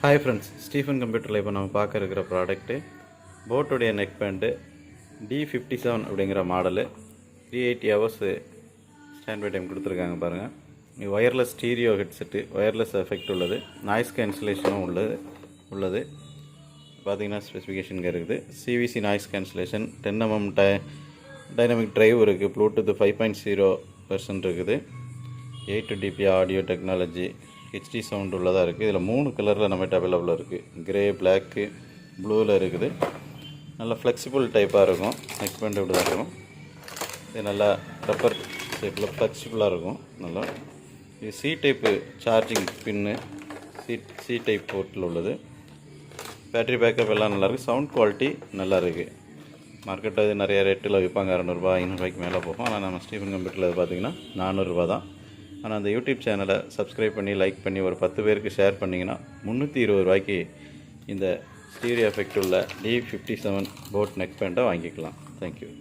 Hi friends, Stephen கம்ப்யூட்டரில் இப்போ நம்ம பார்க்க இருக்கிற ப்ராடக்ட்டு போட்டுடைய நெக் பேண்ட்டு D57 அப்படிங்கிற model 380 hours stand by time கொடுத்துருக்காங்க பாருங்கள். இது wireless stereo headset, wireless effect உள்ளது, நாய்ஸ் கேன்சலேஷனும் உள்ளது. பார்த்திங்கன்னா ஸ்பெசிஃபிகேஷனுக்கு இருக்குது. CVC noise cancellation, 10mm dynamic drive இருக்குது, ப்ளூடூத் 5.0 இருக்குது, 8 dB audio technology, HD sound உள்ளதாக இருக்குது. இதில் 3 கலரில் நம்மகிட்ட அவைலபிளாக இருக்குது. கிரே, பிளாக்கு, ப்ளூவில் இருக்குது. நல்லா ஃப்ளெக்சிபிள் டைப்பாக இருக்கும். நெக் பேண்ட் இப்படி தான் இருக்கும். இது நல்லா ரப்பர் ஷேப்பில் ஃப்ளெக்சிபிளாக இருக்கும். நல்லா இது சி டைப்பு சார்ஜிங் பின்னு, சி டைப் போர்ட்டில் உள்ளது. பேட்ரி பேக்கப் எல்லாம் நல்லாயிருக்கு. சவுண்ட் குவாலிட்டி நல்லா இருக்குது. மார்க்கெட்டில் இது நிறைய ரேட்டில் விற்பாங்க, 200 500 மேலே போகும். ஆனால் நம்ம ஸ்டீஃபன் கம்ப்யூட்டரில் இது பார்த்திங்கன்னா 400 தான். ஆனால் அந்த யூடியூப் சேனலை சப்ஸ்கிரைப் பண்ணி, லைக் பண்ணி, ஒரு 10 பேருக்கு ஷேர் பண்ணிங்கன்னா 320 இந்த ஸ்டீரியோ எஃபெக்ட் உள்ள D57 போட் நெக் பேண்ட்டை வாங்கிக்கலாம். தேங்க்யூ.